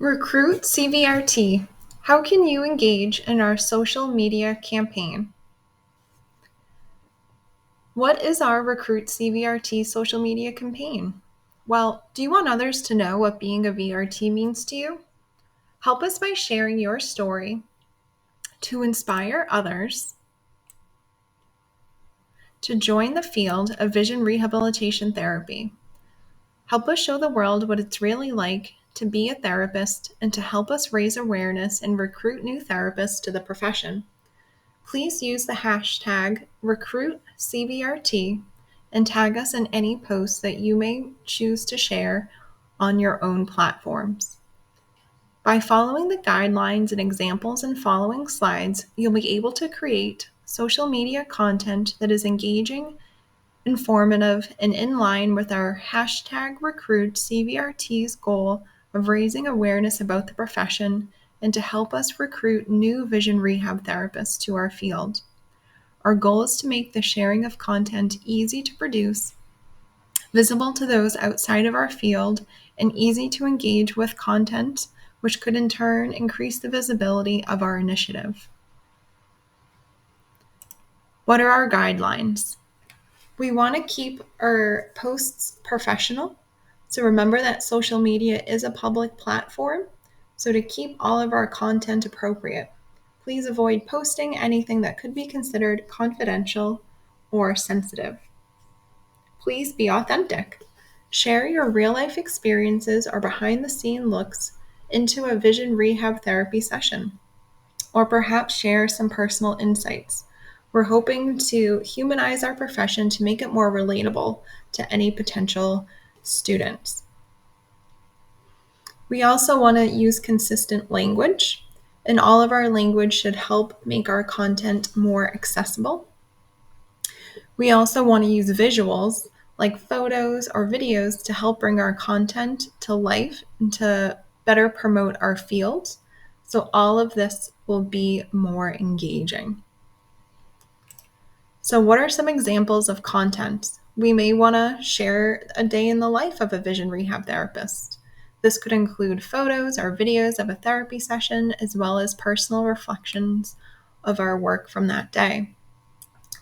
Recruit CVRT. How can you engage in our social media campaign? What is our Recruit CVRT social media campaign? Well, do you want others to know what being a VRT means to you? Help us by sharing your story to inspire others to join the field of vision rehabilitation therapy. Help us show the world what it's really like to be a therapist and to help us raise awareness and recruit new therapists to the profession. Please use the hashtag RecruitCVRT and tag us in any posts that you may choose to share on your own platforms. By following the guidelines and examples and following slides, you'll be able to create social media content that is engaging, informative, and in line with our hashtag RecruitCVRT's goal of raising awareness about the profession and to help us recruit new vision rehab therapists to our field. Our goal is to make the sharing of content easy to produce, visible to those outside of our field, and easy to engage with content, which could in turn increase the visibility of our initiative. What are our guidelines? We want to keep our posts professional. So remember that social media is a public platform. So to keep all of our content appropriate, please avoid posting anything that could be considered confidential or sensitive. Please be authentic. Share your real-life experiences or behind-the-scene looks into a vision rehab therapy session, or perhaps share some personal insights. We're hoping to humanize our profession to make it more relatable to any potential students. We also want to use consistent language, and all of our language should help make our content more accessible. We also want to use visuals like photos or videos to help bring our content to life and to better promote our field. So all of this will be more engaging. So what are some examples of content? We may want to share a day in the life of a vision rehab therapist. This could include photos or videos of a therapy session, as well as personal reflections of our work from that day.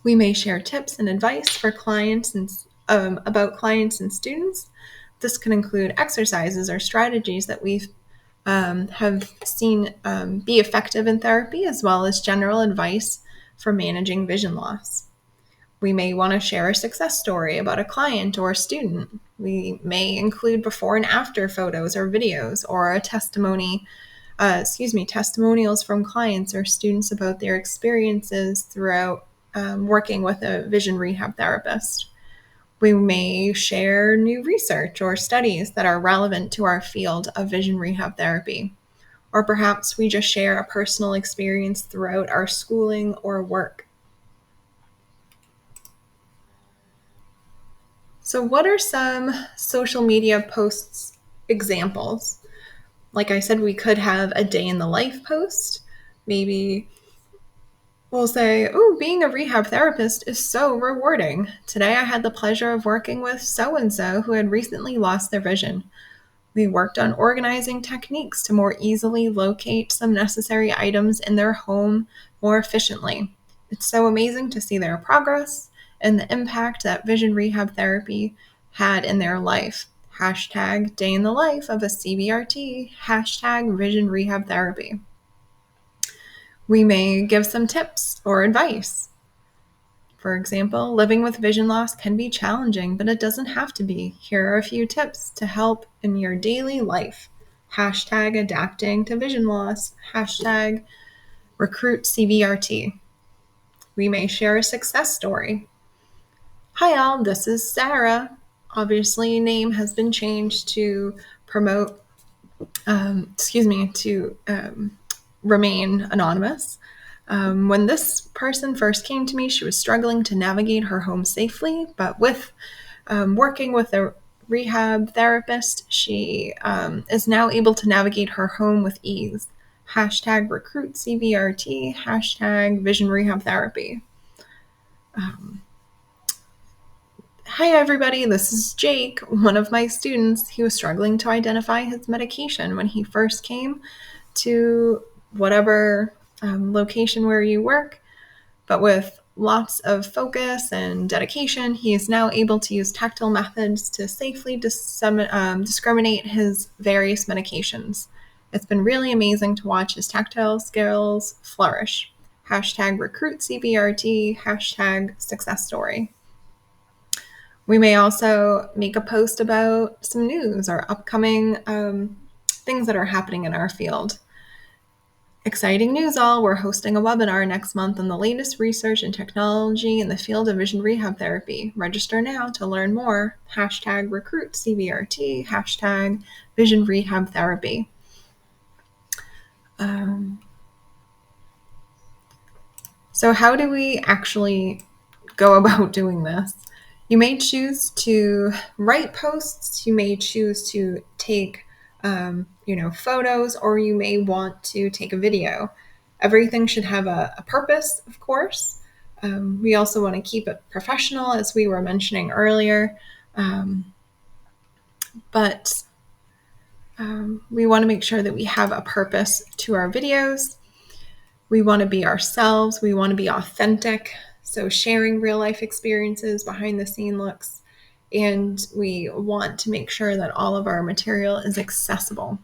We may share tips and advice for clients and about clients and students. This could include exercises or strategies that we've have seen be effective in therapy, as well as general advice for managing vision loss. We may want to share a success story about a client or a student. We may include before and after photos or videos, or a testimonials from clients or students about their experiences throughout working with a vision rehab therapist. We may share new research or studies that are relevant to our field of vision rehab therapy. Or perhaps we just share a personal experience throughout our schooling or work. So what are some social media posts examples? Like I said, we could have a day in the life post. Maybe we'll say, being a rehab therapist is so rewarding. Today I had the pleasure of working with so-and-so who had recently lost their vision. We worked on organizing techniques to more easily locate some necessary items in their home more efficiently. It's so amazing to see their progress and the impact that vision rehab therapy had in their life. Hashtag day in the life of a CVRT, hashtag vision rehab therapy. We may give some tips or advice. For example, living with vision loss can be challenging, but it doesn't have to be. Here are a few tips to help in your daily life. Hashtag adapting to vision loss. Hashtag recruit CVRT. We may share a success story. Hi all, this is Sarah. Obviously, name has been changed to promote, to remain anonymous. When this person first came to me, she was struggling to navigate her home safely, but with working with a rehab therapist, she is now able to navigate her home with ease. Hashtag recruit CVRT, hashtag vision rehab therapy. Hi, everybody. This is Jake, one of my students. He was struggling to identify his medication when he first came to whatever location where you work. But with lots of focus and dedication, he is now able to use tactile methods to safely discriminate his various medications. It's been really amazing to watch his tactile skills flourish. Hashtag recruit CBRT, hashtag success story. We may also make a post about some news or upcoming things that are happening in our field. Exciting news all, we're hosting a webinar next month on the latest research and technology in the field of vision rehab therapy. Register now to learn more. Hashtag recruit CBRT, hashtag vision rehab therapy. So how do we actually go about doing this? You may choose to write posts, you may choose to take photos, or you may want to take a video. Everything should have a purpose, of course. We also want to keep it professional, as we were mentioning earlier. But we want to make sure that we have a purpose to our videos. We want to be ourselves. We want to be authentic. So sharing real life experiences, behind the scene looks, and we want to make sure that all of our material is accessible.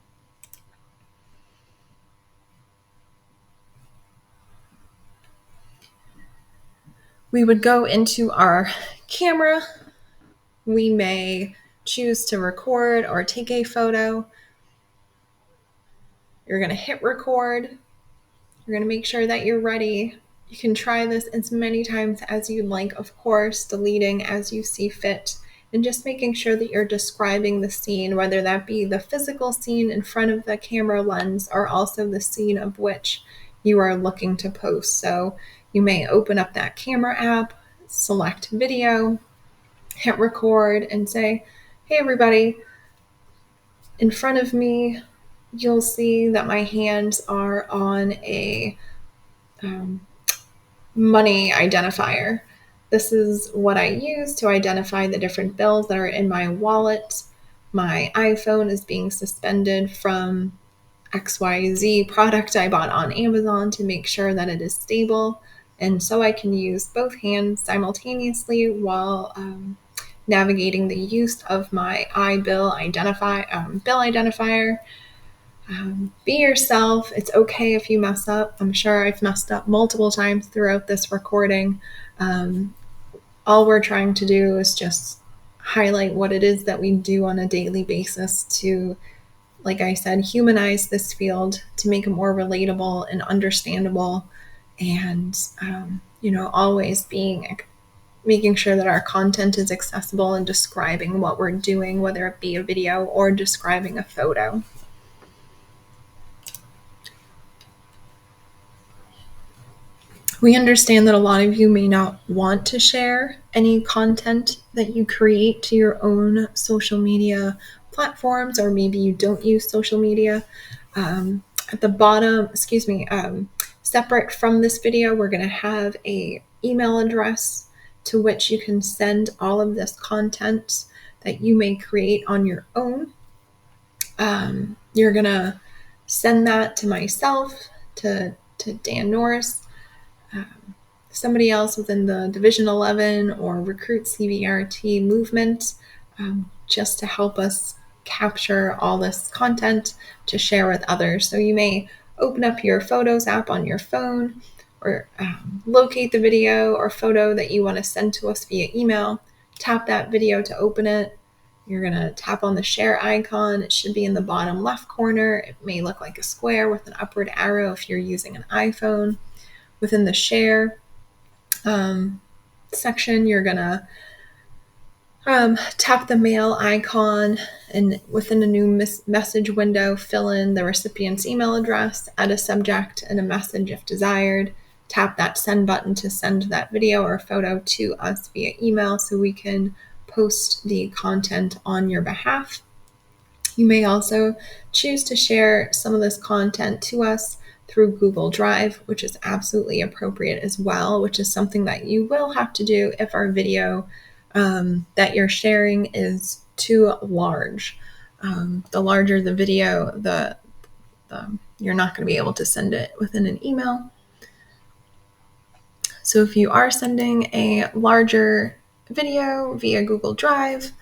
We would go into our camera. We may choose to record or take a photo. You're going to hit record. You're going to make sure that you're ready. You can try this as many times as you'd like, of course, deleting as you see fit, and just making sure that you're describing the scene, whether that be the physical scene in front of the camera lens or also the scene of which you are looking to post. So you may open up that camera app, select video, hit record, and say, hey, everybody, in front of me, you'll see that my hands are on a money identifier. This is what I use to identify the different bills that are in my wallet. My iPhone is being suspended from XYZ product I bought on Amazon to make sure that it is stable. And so I can use both hands simultaneously while navigating the use of my bill identifier. Be yourself. It's okay if you mess up. I'm sure I've messed up multiple times throughout this recording. All we're trying to do is just highlight what it is that we do on a daily basis to, like I said, humanize this field, to make it more relatable and understandable, and always making sure that our content is accessible and describing what we're doing, whether it be a video or describing a photo. We understand that a lot of you may not want to share any content that you create to your own social media platforms, or maybe you don't use social media. At the bottom, separate from this video, we're going to have a email address to which you can send all of this content that you may create on your own. You're going to send that to myself, to Dan Norris, somebody else within the Division 11 or Recruit CBRT movement, just to help us capture all this content to share with others. So you may open up your Photos app on your phone, or locate the video or photo that you want to send to us via email, tap that video to open it. You're going to tap on the share icon. It should be in the bottom left corner. It may look like a square with an upward arrow if you're using an iPhone. Within the share section, you're going to tap the mail icon, and within a new message window, fill in the recipient's email address, add a subject and a message if desired. Tap that send button to send that video or photo to us via email so we can post the content on your behalf. You may also choose to share some of this content to us through Google Drive, which is absolutely appropriate as well, which is something that you will have to do if our video that you're sharing is too large. The larger the video, the you're not going to be able to send it within an email. So if you are sending a larger video via Google Drive,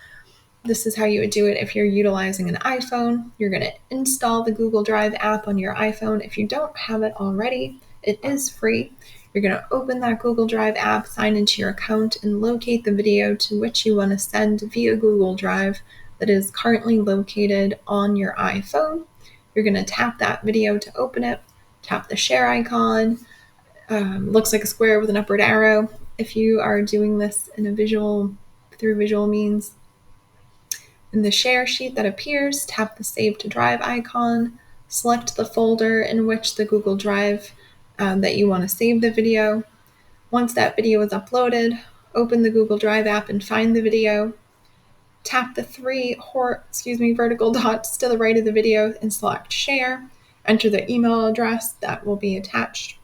this is how you would do it if you're utilizing an iPhone. You're going to install the Google Drive app on your iPhone. If you don't have it already, it is free. You're going to open that Google Drive app, sign into your account, and locate the video to which you want to send via Google Drive that is currently located on your iPhone. You're going to tap that video to open it, tap the share icon. Looks like a square with an upward arrow. If you are doing this in a through visual means, in the share sheet that appears, tap the Save to Drive icon, select the folder in which the Google Drive that you want to save the video. Once that video is uploaded, open the Google Drive app and find the video. Tap the three vertical dots to the right of the video and select Share. Enter the email address that will be attached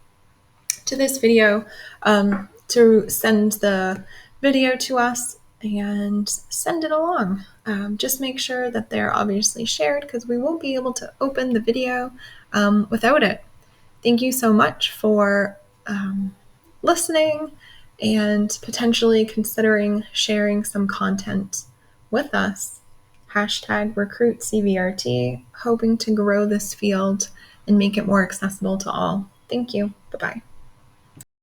to this video to send the video to us and send it along. Just make sure that they're obviously shared because we won't be able to open the video without it. Thank you so much for listening and potentially considering sharing some content with us. #RecruitCVRT, hoping to grow this field and make it more accessible to all. Thank you. Bye-bye.